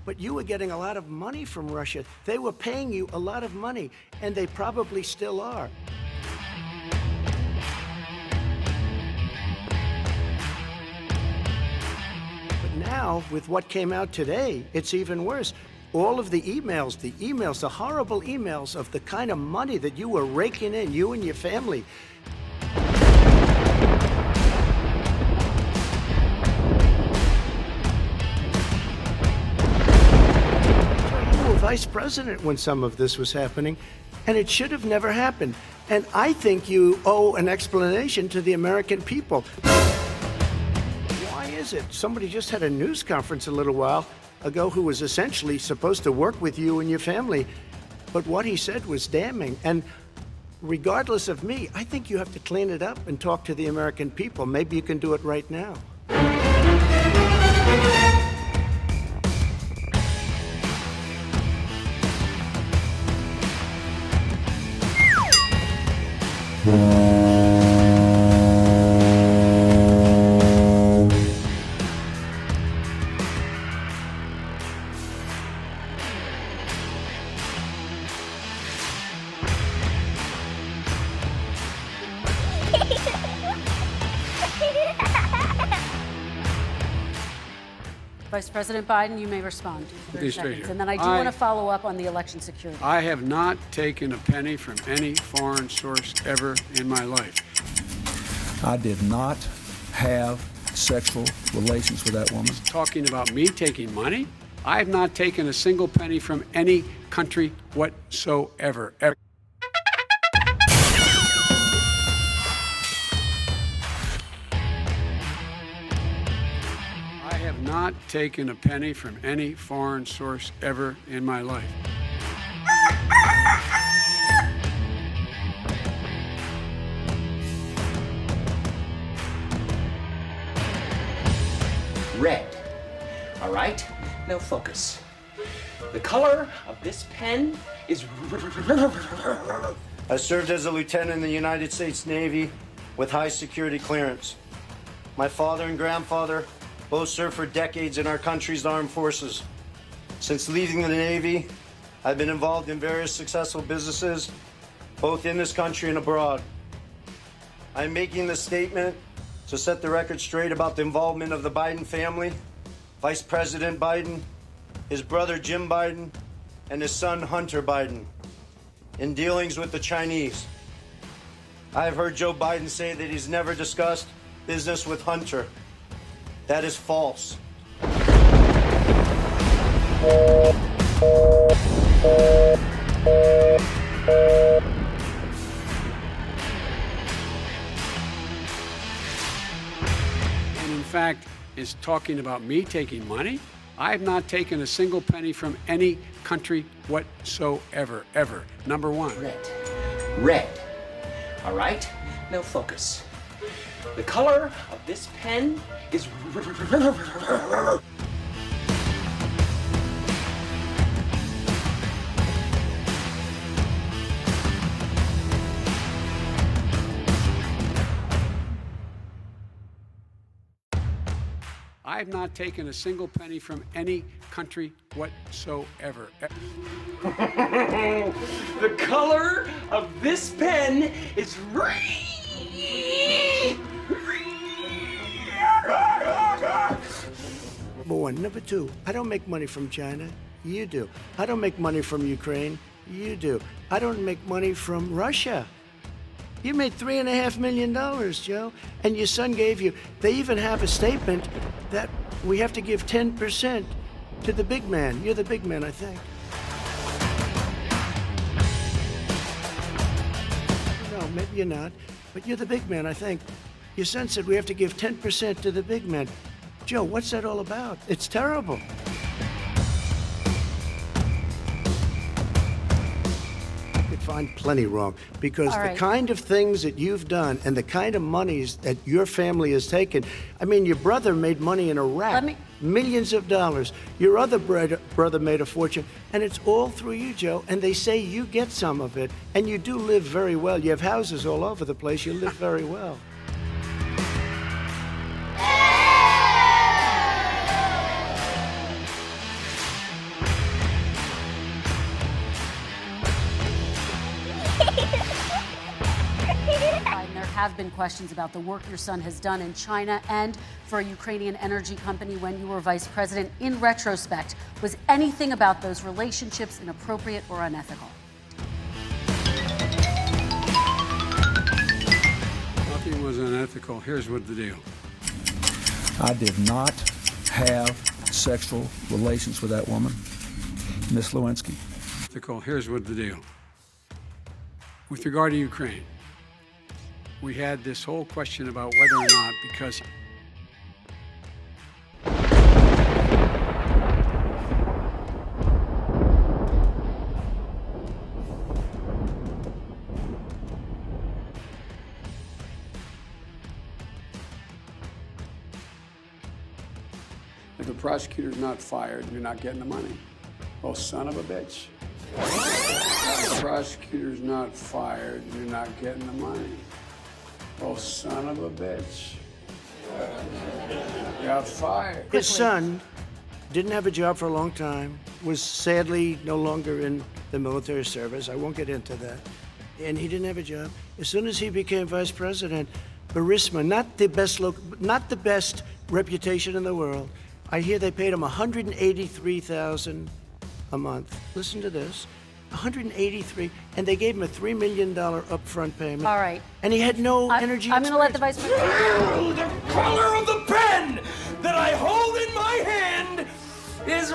but you were getting a lot of money from Russia. They were paying you a lot of money, and they probably still are. But now, with what came out today, it's even worse. All of the emails, the horrible emails of the kind of money that you were raking in, you and your family. You were vice president when some of this was happening, and it should have never happened. And I think you owe an explanation to the American people. Why is it? Somebody just had a news conference a little while ago who was essentially supposed to work with you and your family, but what he said was damning. And regardless of me, I think you have to clean it up and talk to the American people. Maybe you can do it right now. Vice President Biden, you may respond. 30 seconds. And then I do want to follow up on the election security. I have not taken a penny from any foreign source ever in my life. I did not have sexual relations with that woman. Talking about me taking money? I have not taken a single penny from any country whatsoever. Ever. I have not taken a penny from any foreign source ever in my life. Red. All right? Now focus. The color of this pen is I served as a lieutenant in the United States Navy with high security clearance. My father and grandfather both served for decades in our country's armed forces. Since leaving the Navy, I've been involved in various successful businesses, both in this country and abroad. I'm making this statement to set the record straight about the involvement of the Biden family, Vice President Biden, his brother Jim Biden, and his son Hunter Biden in dealings with the Chinese. I have heard Joe Biden say that he's never discussed business with Hunter. That is false. And in fact, is talking about me taking money? I have not taken a single penny from any country whatsoever, ever. Number one. red. Red. All right? Now focus. The color of this pen is I have not taken a single penny from any country whatsoever. The color of this pen is Number one. Number two, I don't make money from China. You do. I don't make money from Ukraine. You do. I don't make money from Russia. You made $3.5 million, Joe, and your son gave you. They even have a statement that we have to give 10% to the big man. You're the big man, I think. No, maybe you're not, but you're the big man, I think. Your son said we have to give 10% to the big man. Joe, what's that all about? It's terrible. Find plenty wrong, because the kind of things that you've done and the kind of monies that your family has taken. I mean, your brother made money in Iraq, millions of dollars. Your other brother made a fortune, and it's all through you, Joe. And they say you get some of it, and you do live very well. You have houses all over the place. You live very well. have been questions about the work your son has done in China and for a Ukrainian energy company when you were vice president. In retrospect, was anything about those relationships inappropriate or unethical? Nothing was unethical. Here's what the deal. I did not have sexual relations with that woman, Miss Lewinsky. Here's what the deal. With regard to Ukraine, we had this whole question about whether or not, because if the prosecutor's not fired, you're not getting the money. Oh, son of a bitch. If the prosecutor's not fired, you're not getting the money. Oh, son of a bitch. Got fired. His son didn't have a job for a long time, was sadly no longer in the military service. I won't get into that. And he didn't have a job. As soon as he became vice president, Burisma, not the best reputation in the world. I hear they paid him $183,000 a month. Listen to this. $183, and they gave him a $3 million upfront payment. All right. And he had no energy. I'm going to let the vice president. The color of the pen that I hold in my hand is